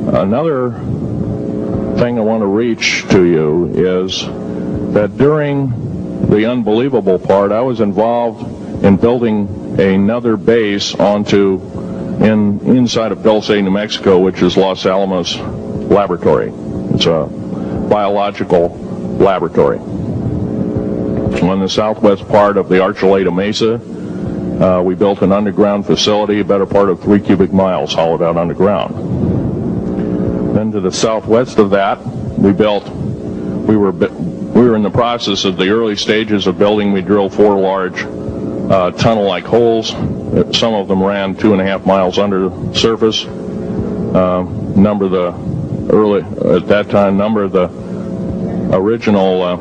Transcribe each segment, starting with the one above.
Another thing I want to reach to you is that during the unbelievable part, I was involved in building another base inside of Dulce, New Mexico, which is Los Alamos Laboratory. It's a biological laboratory. On the southwest part of the Archuleta Mesa, we built an underground facility, a better part of 3 cubic miles hollowed out underground. Then to the southwest of that, we were in the process of the early stages of building. We drilled 4 large tunnel-like holes. Some of them ran 2.5 miles under the surface. Number of the original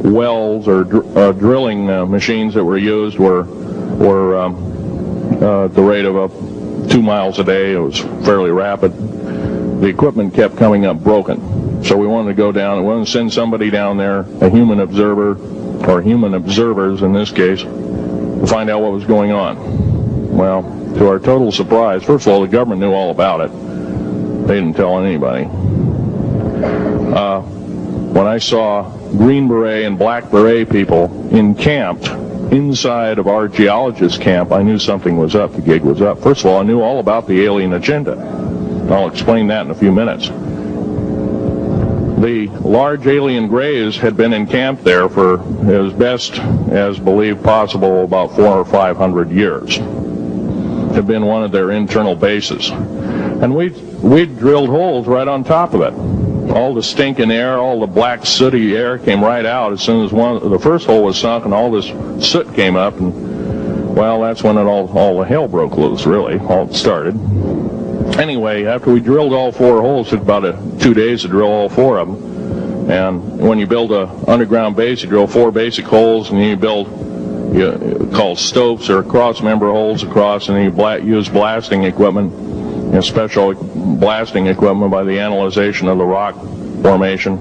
wells or drilling machines that were used were at the rate of 2 miles a day. It was fairly rapid. The equipment kept coming up broken. So we wanted to go down and we wanted to send somebody down there, a human observer, or human observers in this case, to find out what was going on. Well, to our total surprise, first of all, the government knew all about it. They didn't tell anybody. When I saw Green Beret and Black Beret people encamped inside of our geologist camp, I knew something was up. The gig was up. First of all, I knew all about the alien agenda. I'll explain that in a few minutes. The large alien grays had been encamped there for as best as believed possible about 400 or 500 years. Had been one of their internal bases. And we drilled holes right on top of it. All the stinking air, all the black sooty air came right out as soon as the first hole was sunk, and all this soot came up, and well, that's when all the hell broke loose, really. All it started. Anyway, after we drilled all 4 holes, it took about 2 days to drill all 4 of them. And when you build an underground base, you drill 4 basic holes, and then you build called stopes or cross-member holes across, and then you use blasting equipment, special blasting equipment by the analyzation of the rock formation,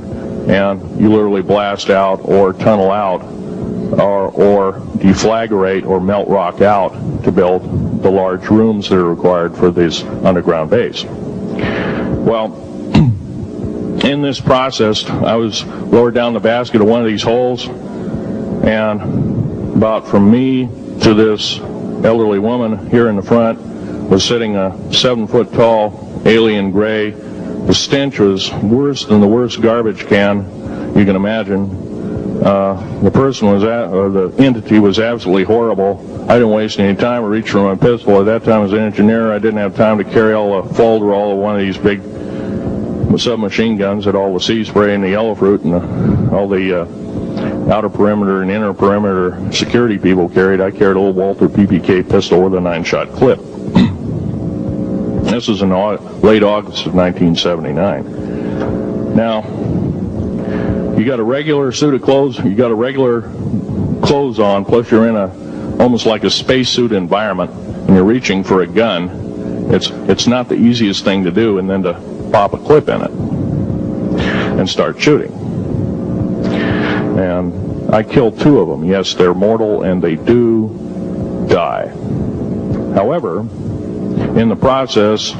and you literally blast out or tunnel out or deflagrate or melt rock out to build the large rooms that are required for this underground base. Well, in this process, I was lowered down the basket of one of these holes, and about from me to this elderly woman here in the front was sitting a 7-foot-tall alien gray. The stench was worse than the worst garbage can you can imagine. The entity was absolutely horrible. I didn't waste any time. I reached for my pistol. At that time, as an engineer, I didn't have time to carry all the folderol of one of these big submachine guns that all the sea spray and the yellow fruit and all the outer perimeter and inner perimeter security people carried. I carried a little Walther PPK pistol with a 9-shot clip. This was in late August of 1979. Now, you got a regular suit of clothes, you got a regular clothes on, plus you're in almost like a spacesuit environment, and you're reaching for a gun. It's not the easiest thing to do, and then to pop a clip in it and start shooting. And I killed 2 of them. Yes, they're mortal, and they do die. However, in the process,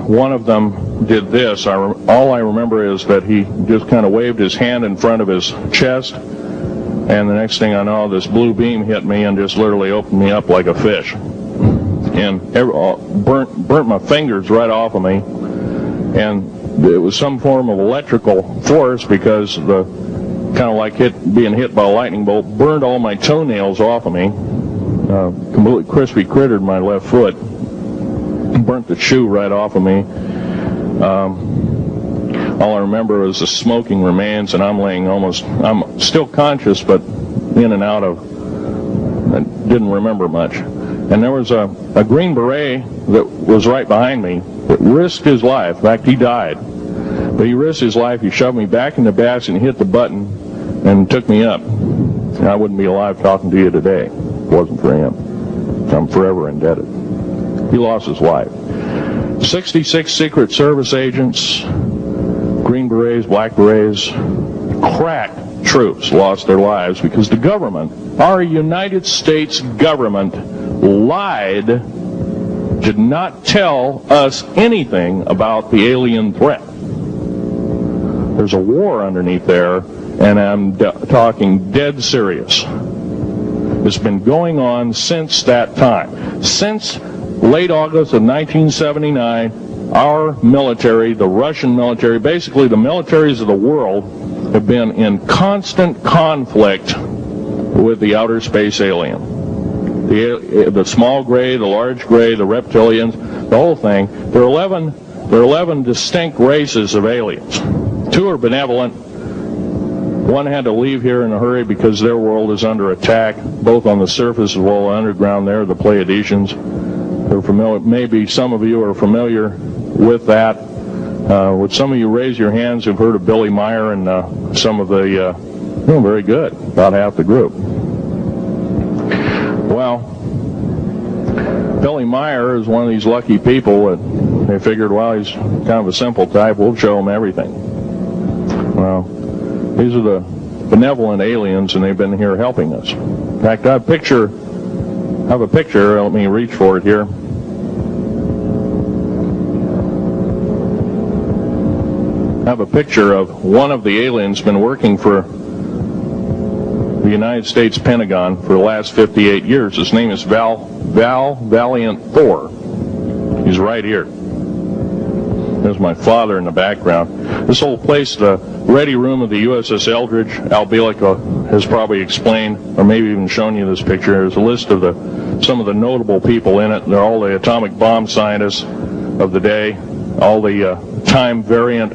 one of them did this. All I remember is that he just kind of waved his hand in front of his chest, and the next thing I know, this blue beam hit me and just literally opened me up like a fish, and burnt my fingers right off of me. And it was some form of electrical force, because the kind of like being hit by a lightning bolt burned all my toenails off of me. Completely crispy crittered my left foot, burnt the shoe right off of me. All I remember is the smoking remains, and I'm still conscious, but in and out of, I didn't remember much. And there was a Green Beret that was right behind me that risked his life. In fact, he died. But he risked his life. He shoved me back in the basket and hit the button and took me up. And I wouldn't be alive talking to you today if it wasn't for him. I'm forever indebted. He lost his life. 66 Secret Service agents, Green Berets, Black Berets, crack troops lost their lives because the government, our United States government, lied did not tell us anything about the alien threat. There's a war underneath there, and I'm talking dead serious. It's been going on since that time. Since late August of 1979, our military, the Russian military, basically the militaries of the world, have been in constant conflict with the outer space alien. The small gray, the large gray, the reptilians, the whole thing. There are 11 distinct races of aliens. 2 are benevolent. 1 had to leave here in a hurry because their world is under attack, both on the surface as well as underground. There, the Pleiadians. They're familiar. Maybe some of you are familiar with that. Would some of you raise your hands who've heard of Billy Meyer and some of the, very good, about half the group. Well, Billy Meyer is one of these lucky people that they figured, well, he's kind of a simple type, we'll show him everything. Well, these are the benevolent aliens, and they've been here helping us. In fact, I have a picture, let me reach for it here. I have a picture of one of the aliens been working for the United States Pentagon for the last 58 years. His name is Val Valiant Thor. He's right here. There's my father in the background. This whole place, the ready room of the USS Eldridge, Al Bielek has probably explained, or maybe even shown you this picture. There's a list of some of the notable people in it. They're all the atomic bomb scientists of the day, all the time variant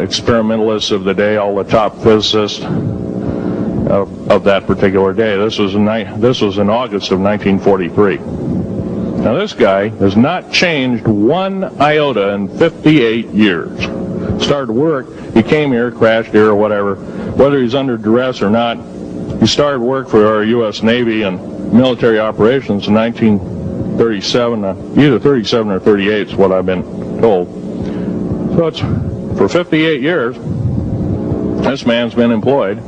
experimentalists of the day, all the top physicists of that particular day. This was in August of 1943. Now this guy has not changed one iota in 58 years. Started work, he came here, crashed here or whatever, whether he's under duress or not. He started work for our U.S. Navy and military operations in 1937, either 37 or 38 is what I've been told. So it's for 58 years, this man's been employed,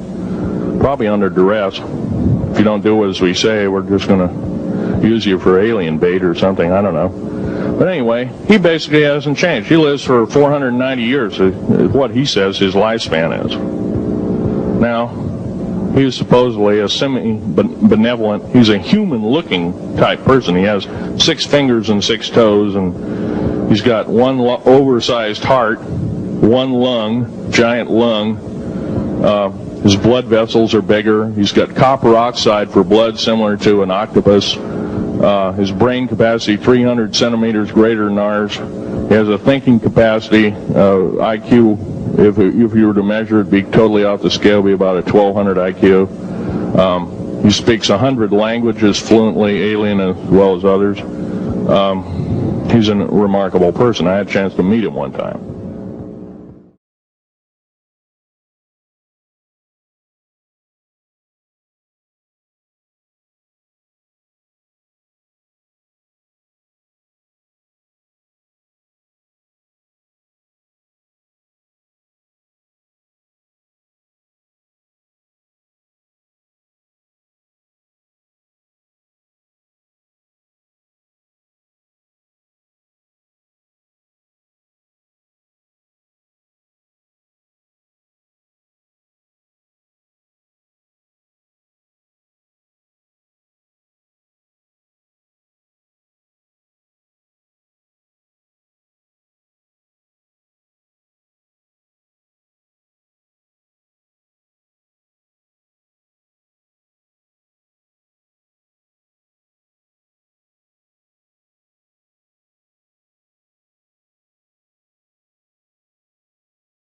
probably under duress. If you don't do as we say, we're just going to use you for alien bait or something, I don't know. But anyway, he basically hasn't changed. He lives for 490 years, is what he says his lifespan is. Now, he's supposedly a semi-benevolent, he's a human-looking type person. He has 6 fingers and 6 toes, and he's got one oversized heart, 1 lung, giant lung. His blood vessels are bigger. He's got copper oxide for blood, similar to an octopus. His brain capacity, 300 centimeters greater than ours. He has a thinking capacity, IQ, if you were to measure it, be totally off the scale, be about a 1200 IQ. He speaks 100 languages fluently, alien as well as others. He's a remarkable person. I had a chance to meet him one time.